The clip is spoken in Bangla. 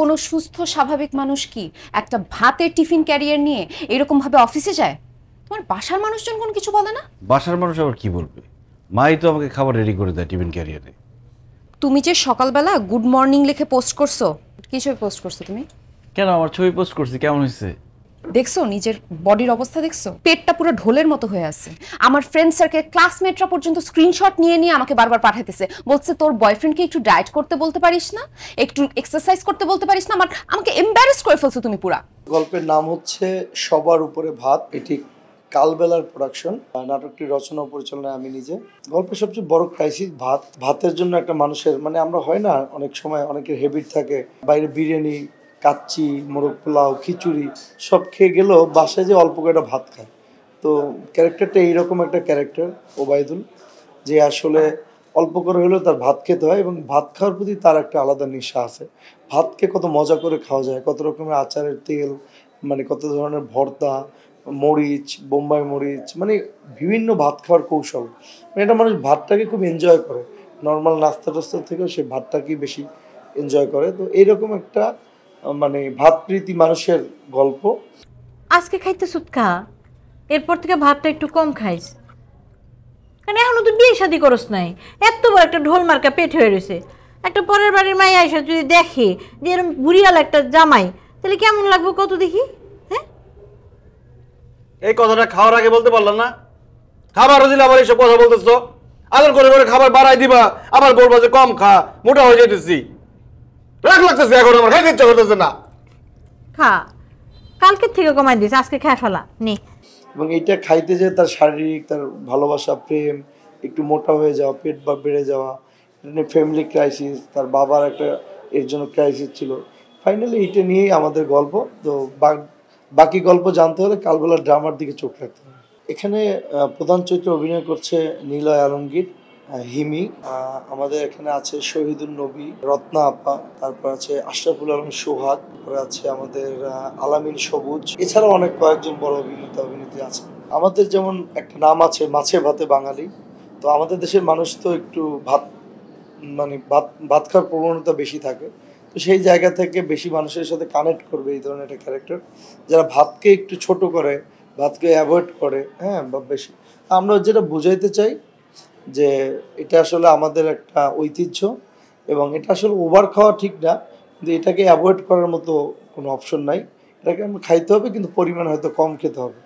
কোনো সুস্থ স্বাভাবিক মানুষ কি একটা ভাতের টিফিন ক্যারিয়ার নিয়ে এরকম ভাবে অফিসে যায়? তোমার বাসার মানুষজন কোনো কিছু বলে না? বাসার মানুষ আবার কি বলবে? মাই তো আমাকে খাবার রেডি করে দেয় টিফিন ক্যারিয়ারে। তুমি যে সকালবেলা গুড মর্নিং লিখে পোস্ট করছো, কি ছবি পোস্ট করছো তুমি? কেন আমার ছবি পোস্ট করছি, কেমন হয়েছে? দেখছো নিজের বডির অবস্থা দেখছো? পেটটা পুরো ঢোলের মতো হয়ে আছে। আমার ফ্রেন্ড সার্কেল ক্লাসমেটরা পর্যন্ত স্ক্রিনশট নিয়ে নিয়ে আমাকে বারবার পাঠাইতেছে, বলছে তোর বয়ফ্রেন্ডকে একটু ডায়েট করতে বলতে পারিস না, একটু এক্সারসাইজ করতে বলতে পারিস না। আমাকে এম্বারেস করে ফেলছো তুমি পুরা। গল্পের নাম হচ্ছে সবার উপরে ভাত। এটি কালবেলার প্রোডাকশন। নাটকটি রচনা ও পরিচালনায় আমি নিজে। গল্পের সবচেয়ে বড় ক্রাইসিস ভাত। ভাতের জন্য একটা মানুষের আমরা হয় না, অনেক সময় অনেকের হ্যাবিট থাকে বাইরে বিরিয়ানি, কাচ্চি, মোরগ পোলাও, খিচুড়ি সব খেয়ে গেলেও বাসায় যে অল্প কয়েকটা ভাত খায়। তো ক্যারেক্টারটা এইরকম একটা ক্যারেক্টার ওবায়দুল, যে আসলে অল্প করে হলেও তার ভাত খেতে হয় এবং ভাত খাওয়ার প্রতি তার একটা আলাদা নেশা আছে। ভাতকে কত মজা করে খাওয়া যায়, কত রকমের আচারের তেল, কত ধরনের ভর্তা, মরিচ, বোম্বাই মরিচ, বিভিন্ন ভাত খাওয়ার কৌশল। এটা মানুষ ভাতটাকে খুব এনজয় করে, নর্মাল নাস্তা টাস্তা থেকেও সে ভাতটাকেই বেশি এনজয় করে। তো এইরকম একটা ভাতপ্রীতি মানুষের গল্প। আজকে খাইতে সুৎখা, এরপর থেকে ভাতটা একটু কম খাইস, কারণ এখনো তো বিয়ে শাদি করস নাই। এত বড় একটা ঢোল মার্কা পেট হয়ে রয়েছে। একটা পরের বাড়ির মাই আইসা যদি দেখে যে এরকম বুড়িয়াল একটা জামাই, তাহলে কেমন লাগবে কত দেখি? হ্যাঁ, এই কথাটা খাওয়ার আগে বলতে পারলাম না? খাবারও দিলে আবার এইসব কথা বলতেছো। আদর করে করে খাবার বাড়াই দিবা, আবার বলবা যে কম খা, মোটা হয়ে যেতেছি। রাগ লাগতেছে, এখন আমার খাইতে ইচ্ছা করতেছে না। খা, কালকের থেকে কমাই দিস, আজকে খেয়ে ফেলা নে। এবং এইটা খাইতে যে তার শারীরিক, তার ভালোবাসা, প্রেম, একটু মোটা হয়ে যাওয়া, পেট বা বেড়ে যাওয়া, ফ্যামিলি ক্রাইসিস, তার বাবার একটা এর জন্য ক্রাইসিস ছিল। ফাইনালি এইটা নিয়েই আমাদের গল্প। তো বাকি গল্প জানতে হলে কালবেলার ড্রামার দিকে চোখ রাখতে হবে। এখানে প্রধান চরিত্রে অভিনয় করছে নিলয় আলমগীর, হিমি। আমাদের এখানে আছে শহীদুল নবী, রত্না আপা, তারপর আছে আশরাফুল আলম সোহাগ, তারপরে আছে আমাদের আলামিন সবুজ। এছাড়াও অনেক কয়েকজন বড় অভিনেতা অভিনেত্রী আছে। আমাদের যেমন একটা নাম আছে মাছে ভাতে বাঙালি। তো আমাদের দেশের মানুষ তো একটু ভাত ভাত খাওয়ার প্রবণতা বেশি থাকে। তো সেই জায়গা থেকে বেশি মানুষের সাথে কানেক্ট করবে এই ধরনের একটা ক্যারেক্টার, যারা ভাতকে একটু ছোট করে, ভাতকে অ্যাভয়েড করে। হ্যাঁ, বা বেশি আমরা যেটা বুঝাইতে চাই যে এটা আসলে আমাদের একটা ঐতিহ্য এবং এটা আসলে ওভার খাওয়া ঠিক না, কিন্তু এটাকে অ্যাভয়েড করার মতো কোনো অপশন নাই। এটাকে আমরা খাইতে হবে, কিন্তু পরিমাণ হয়তো কম খেতে হবে।